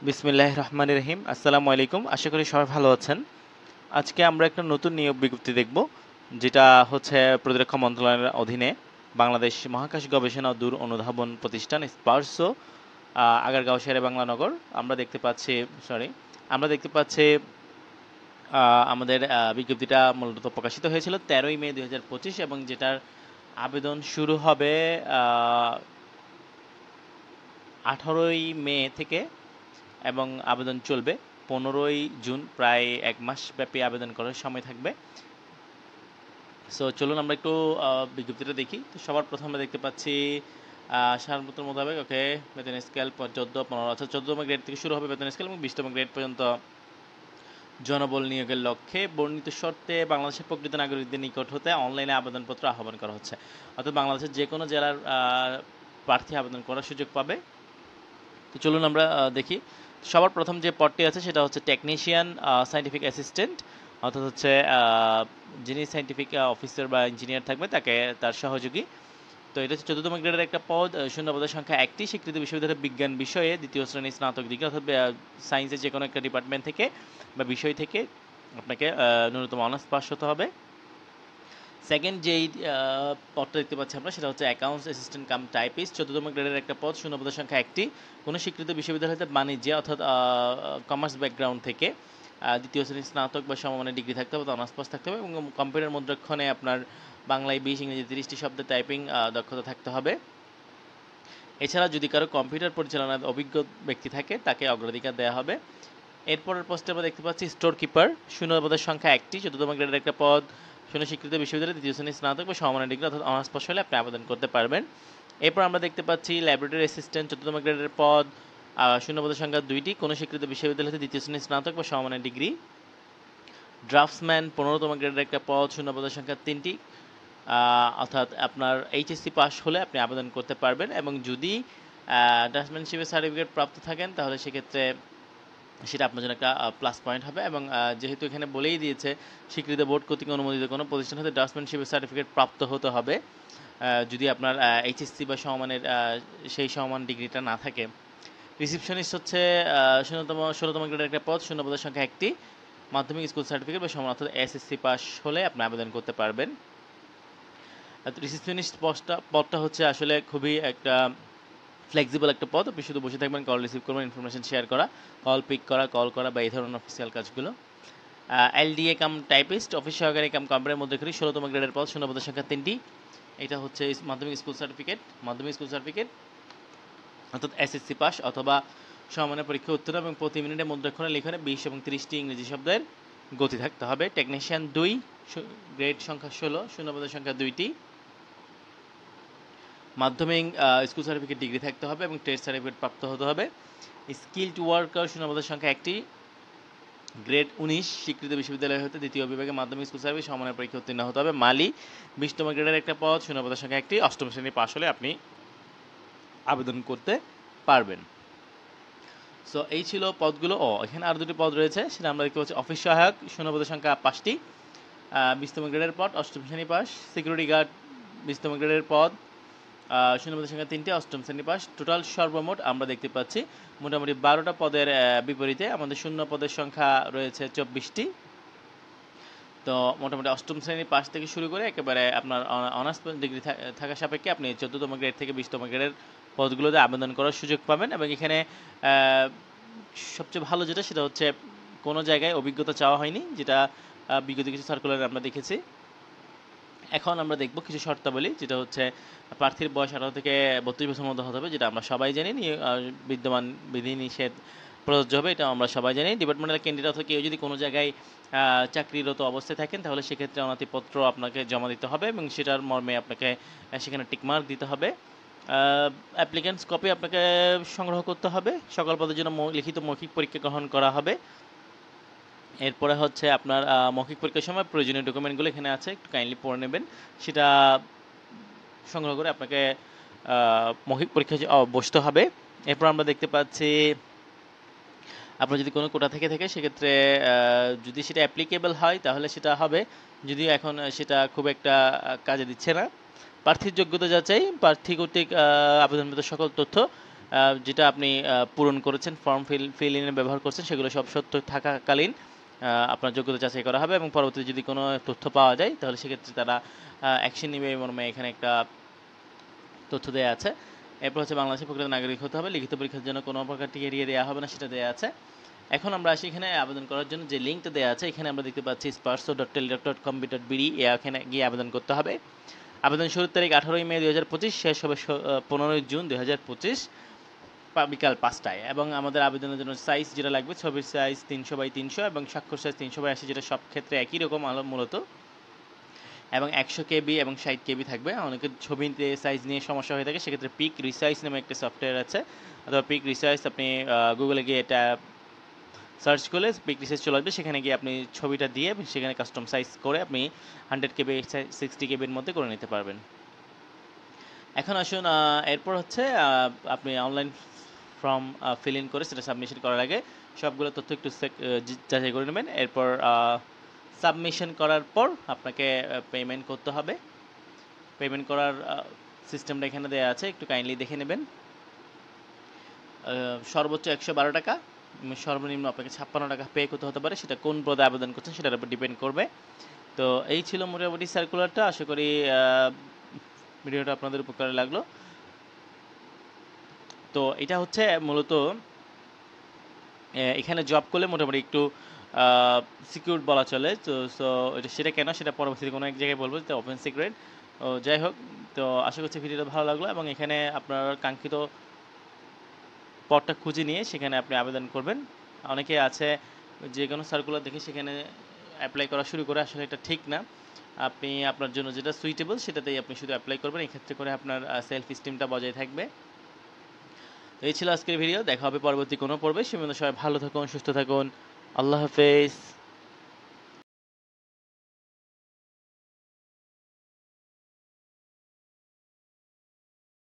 বিসমিল্লাহির রহমানির রহিম। আসসালামু আলাইকুম। আশা করি সবাই ভালো আছেন। আজকে আমরা একটা নতুন নিয়োগ বিজ্ঞপ্তি দেখব, যেটা হচ্ছে প্রতিরক্ষা মন্ত্রণালয়ের অধীনে বাংলাদেশ মহাকাশ গবেষণা ও দূর অনুধাবন প্রতিষ্ঠান স্পারসো, আগারগাঁও শেরে বাংলা নগর। আমরা দেখতে পাচ্ছি সরি আমরা দেখতে পাচ্ছি আমাদের বিজ্ঞপ্তিটা মূলত প্রকাশিত হয়েছিল 13ই মে 2025, এবং যেটার আবেদন শুরু হবে 18ই মে থেকে, এবং আবেদন চলবে 15ই জুন। প্রায় এক মাস ব্যাপী আবেদন করার সময় থাকবে। সো চলুন আমরা একটু বিজ্ঞপ্তিটা দেখি। তো সবার প্রথমে দেখতে পাচ্ছি সারমূত্র মোতাবেক ওকে বেতন স্কেল 14-15, অর্থাৎ 14তম গ্রেড থেকে শুরু হবে বেতন স্কেল, এবং 20তম গ্রেড পর্যন্ত জনবল নিয়োগের লক্ষ্যে বর্ণিত শর্তে বাংলাদেশের প্রকৃত নাগরিকদের নিকট হতে অনলাইনে আবেদনপত্র আহ্বান করা হচ্ছে। অর্থাৎ বাংলাদেশের যে কোনো জেলার প্রার্থী আবেদন করার সুযোগ পাবে। তো চলুন আমরা দেখি। সবার প্রথম যে পদটি আছে সেটা হচ্ছে টেকনিশিয়ান সায়েন্টিফিক অ্যাসিস্ট্যান্ট, অর্থাৎ হচ্ছে যিনি সায়েন্টিফিক অফিসার বা ইঞ্জিনিয়ার থাকবে তাকে তার সহযোগী। তো এটা হচ্ছে 14তম গ্রেডের একটা পদ। শূন্য পদের সংখ্যা একটি। স্বীকৃত বিশ্ববিদ্যালয়ের বিজ্ঞান বিষয়ে দ্বিতীয় শ্রেণীর স্নাতক ডিগ্রি, অর্থাৎ সায়েন্সের যে কোনো একটা ডিপার্টমেন্ট থেকে বা বিষয় থেকে আপনাকে ন্যূনতম অনার্স পাস হতে হবে। সেকেন্ড যেই পদটা দেখতে পাচ্ছি আমরা, সেটা হচ্ছে অ্যাকাউন্টস অ্যাসিস্ট্যান্ট কাম টাইপিস্ট। 14তম গ্রেডের একটা পদ। শূন্য পদের সংখ্যা একটি। কোনো স্বীকৃত বিশ্ববিদ্যালয় হতে বাণিজ্যে অর্থাৎ কমার্স ব্যাকগ্রাউন্ড থেকে দ্বিতীয় শ্রেণীর স্নাতক বা সমমানের ডিগ্রি থাকতে হবে, অনার্স পাস থাকতে হবে, এবং কম্পিউটার মুদ্রাক্ষণে আপনার বাংলায় 20, ইংরেজি 30টি শব্দের টাইপিং দক্ষতা থাকতে হবে। এছাড়া যদি কারো কম্পিউটার পরিচালনার অভিজ্ঞ ব্যক্তি থাকে তাকে অগ্রাধিকার দেওয়া হবে। এরপরের পোস্টে আমরা দেখতে পাচ্ছি স্টোর কিপার। শূন্য পদের সংখ্যা একটি। 14তম গ্রেডের একটা পদ। শূন্য স্বীকৃত বিশ্ববিদ্যালয়ে দ্বিতীয় শ্রেণীর স্নাতক বা সমমানের ডিগ্রি অর্থাৎ অনার্স পাস হলে আপনি আবেদন করতে পারবেন। এরপর আমরা দেখতে পাচ্ছি ল্যাবরেটরি অ্যাসিস্ট্যান্ট। 14তম গ্রেডের পদ। শূন্য পদের সংখ্যা দুইটি। কোনো স্বীকৃত বিশ্ববিদ্যালয় হতে দ্বিতীয় শ্রেণীর স্নাতক বা সমমানের ডিগ্রি। ড্রাফটসম্যান 15তম গ্রেডের একটা পদ। শূন্য পদের সংখ্যা তিনটি। অর্থাৎ আপনার এইচএসসি পাস হলে আপনি আবেদন করতে পারবেন, এবং যদি ড্রাফটসম্যানশিপের সার্টিফিকেট প্রাপ্ত থাকেন তাহলে সেক্ষেত্রে সেটা আপনার জন্য একটা প্লাস পয়েন্ট হবে। এবং যেহেতু এখানে বলেই দিয়েছে স্বীকৃত বোর্ড কর্তৃক অনুমোদিত কোনো প্রতিষ্ঠান হতে ড্রাফটসম্যানশিপের সার্টিফিকেট প্রাপ্ত হতে হবে, যদি আপনার এইচএসসি বা সমমানের সেই সমান ডিগ্রিটা না থাকে। রিসিপশনিস্ট হচ্ছে 16তম গ্রেডের একটা পদ। শূন্য পদের সংখ্যা একটি। মাধ্যমিক স্কুল সার্টিফিকেট বা সমান অর্থাৎ এসএসসি পাস হলে আপনি আবেদন করতে পারবেন। রিসিপশনিস্ট পদটা হচ্ছে আসলে খুবই একটা ফ্লেক্সিবল একটা পদ। আপনি শুধু বসে থাকবেন, কল রিসিভ করবেন, ইনফরমেশন শেয়ার করা, কল পিক করা, কল করা বা এই ধরনের অফিসিয়াল কাজগুলো। এলডিএ কাম টাইপিস্ট, অফিস সহকারী কাম কম্পিউটার মধ্যে 16তম গ্রেডের পদ। শূন্য পদের সংখ্যা তিনটি। এটা হচ্ছে মাধ্যমিক স্কুল সার্টিফিকেট অর্থাৎ এসএসসি পাস অথবা সমমানের পরীক্ষা উত্তীর্ণ, এবং প্রতি মিনিটে মুদ্রাক্ষরে লিখনে 20 এবং 30টি ইংরেজি শব্দের গতি থাকতে হবে। টেকনিশিয়ান 2, গ্রেড সংখ্যা 16, শূন্য পদের সংখ্যা দুইটি। মাধ্যমিক স্কুল সার্টিফিকেট ডিগ্রি থাকতে হবে এবং ট্রেড সার্টিফিকেট প্রাপ্ত হতে হবে। স্কিলড ওয়ার্কার শূন্য পদের সংখ্যা একটি। গ্রেড 19, স্বীকৃত বিশ্ববিদ্যালয় হতে দ্বিতীয় বিভাগে মাধ্যমিক স্কুল সার্ভিস সমমানের পরীক্ষা উত্তীর্ণ হতে হবে। মালি 20তম গ্রেডের একটা পদ। শূন্য পদের সংখ্যা একটি। অষ্টম শ্রেণী পাস হলে আপনি আবেদন করতে পারবেন। সো এই ছিল পদগুলো। এখানে আরও দুটি পদ রয়েছে, সেটা আমরা দেখতে পাচ্ছি। অফিস সহায়ক শূন্য পদের সংখ্যা 5টি। 20তম গ্রেডের পদ, অষ্টম শ্রেণী পাস। সিকিউরিটি গার্ড 20তম গ্রেডের পদ। শূন্য পদের সংখ্যা 3টি, অষ্টম শ্রেণী পাস। টোটাল সর্বমোট আমরা দেখতে পাচ্ছি মোটামুটি 12টা পদের বিপরীতে আমাদের শূন্য পদের সংখ্যা রয়েছে 24টি। তো মোটামুটি অষ্টম শ্রেণী পাস থেকে শুরু করে একেবারে আপনার অনার্স ডিগ্রি থাকা সাপেক্ষে আপনি 14তম গ্রেড থেকে 20তম গ্রেডের পদগুলোতে আবেদন করার সুযোগ পাবেন। এবং এখানে সবচেয়ে ভালো যেটা, সেটা হচ্ছে কোনো জায়গায় অভিজ্ঞতা চাওয়া হয়নি, যেটা বিগত কিছু সার্কুলারে আমরা দেখেছি। এখন আমরা দেখব কিছু শর্তাবলী, যেটা হচ্ছে প্রার্থীর বয়স 18 থেকে 32 বছরের মধ্যে হতে হবে, যেটা আমরা সবাই জানি। বিদ্যমান বিধিনিষেধ প্রযোজ্য হবে, এটা আমরা সবাই জানি। ডিপার্টমেন্টাল ক্যান্ডিডেট অথবা কেউ যদি কোনো জায়গায় চাকরিরত অবস্থায় থাকেন তাহলে সেক্ষেত্রে অনতিপত্র আপনাকে জমা দিতে হবে, এবং সেটার মর্মে আপনাকে সেখানে টিকমার্ক দিতে হবে। অ্যাপ্লিক্যান্টস কপি আপনাকে সংগ্রহ করতে হবে। সকল পদের জন্য লিখিত মৌখিক পরীক্ষা গ্রহণ করা হবে। এরপরে হচ্ছে আপনার মৌখিক পরীক্ষার সময় প্রয়োজনীয় ডকুমেন্টগুলো এখানে আছে, একটু কাইন্ডলি পড়ে নেবেন। সেটা সংগ্রহ করে আপনাকে মৌখিক পরীক্ষায় বসতে হবে। এরপর আমরা দেখতে পাচ্ছি আপনার যদি কোনো কোটা থেকে থাকে সেক্ষেত্রে যদি সেটা অ্যাপ্লিকেবল হয় তাহলে সেটা হবে, যদিও এখন সেটা খুব একটা কাজে দিচ্ছে না। প্রার্থীর যোগ্যতা যাচাই, প্রার্থী কর্তৃক আবেদনকৃত সকল তথ্য যেটা আপনি পূরণ করেছেন, ফর্ম ফিল ইনে ব্যবহার করছেন, সেগুলো সব সত্য থাকাকালীন আপনার যোগ্যতা যাচাই করা হবে এবং পরবর্তীতে যদি কোনো তথ্য পাওয়া যায় তাহলে সেক্ষেত্রে তারা অ্যাকশন নেবে এই মর্মে এখানে একটা তথ্য দেওয়া আছে। এরপর হচ্ছে বাংলাদেশের প্রকৃত নাগরিক হতে হবে, লিখিত পরীক্ষার জন্য কোনো প্রকার টিকে এড়িয়ে দেওয়া হবে না, সেটা দেওয়া আছে। এখন আমরা আসি এখানে আবেদন করার জন্য যে লিঙ্কটা দেওয়া আছে, এখানে আমরা দেখতে পাচ্ছি sparso.teledoc.com.bd, এখানে গিয়ে আবেদন করতে হবে। আবেদন শুরুর তারিখ 18 মে 2025, শেষ হবে 15 জুন 2025 বিকাল 5টায়। এবং আমাদের আবেদনের জন্য সাইজ যেটা লাগবে, ছবির সাইজ 300x300 এবং স্বাক্ষর সাইজ 300x80, যেটা সব ক্ষেত্রে একই রকম মূলত, এবং 100 কেবি এবং 60 কেবি থাকবে। অনেকের ছবিতে সাইজ নিয়ে সমস্যা হয়ে থাকে, সেক্ষেত্রে পিক রিসাইজ নামে একটা সফটওয়্যার আছে, অথবা পিক রিসাইজ আপনি গুগলে গিয়ে এটা সার্চ করলে পিক রিসাইজ চলে আসবে, সেখানে গিয়ে আপনি ছবিটা দিয়ে সেখানে কাস্টম সাইজ করে আপনি 100 কেবি 60 কেবির মধ্যে করে নিতে পারবেন। এখন আসুন, এরপর হচ্ছে আপনি অনলাইন ফর্ম ফিল ইন করে সেটা সাবমিশন করার আগে সবগুলো তথ্য একটু যাচাই করে নেবেন। এরপর সাবমিশন করার পর আপনাকে পেমেন্ট করতে হবে। পেমেন্ট করার সিস্টেমটা এখানে দেওয়া আছে, একটু কাইন্ডলি দেখে নেবেন। সর্বোচ্চ 112 টাকা, সর্বনিম্ন আপনাকে 56 টাকা পে করতে হতে পারে, সেটা কোন পদে আবেদন করছেন সেটার উপর ডিপেন্ড করবে। তো এই ছিল মোটামুটি সার্কুলারটা। আশা করি ভিডিওটা আপনাদের উপকারে লাগলো। তো এটা হচ্ছে মূলত এখানে জব করলে মোটামুটি একটু সিকিউর বলা চলে। তো সেটা কেন, সেটা পরবর্তীতে কোনো এক জায়গায় বলবো, যেটা ওপেন সিক্রেট। যাই হোক, তো আশা করছি ভিডিওটা ভালো লাগলো এবং এখানে আপনার কাঙ্ক্ষিত পদটা খুঁজে নিয়ে সেখানে আপনি আবেদন করবেন। অনেকে আছে যে কোনো সার্কুলার দেখে সেখানে অ্যাপ্লাই করা শুরু করে, আসলে এটা ঠিক না। আপনি আপনার জন্য যেটা সুইটেবল সেটাতেই আপনি শুধু অ্যাপ্লাই করবেন, এক্ষেত্রে করে আপনার সেলফ স্টিমটা বজায় থাকবে। এই ছিল আজকের ভিডিও, দেখা হবে পরবর্তী কোনো পর্বে। সে পর্যন্ত সবাই ভালো থাকুন, সুস্থ থাকুন, আল্লাহ হাফেজ।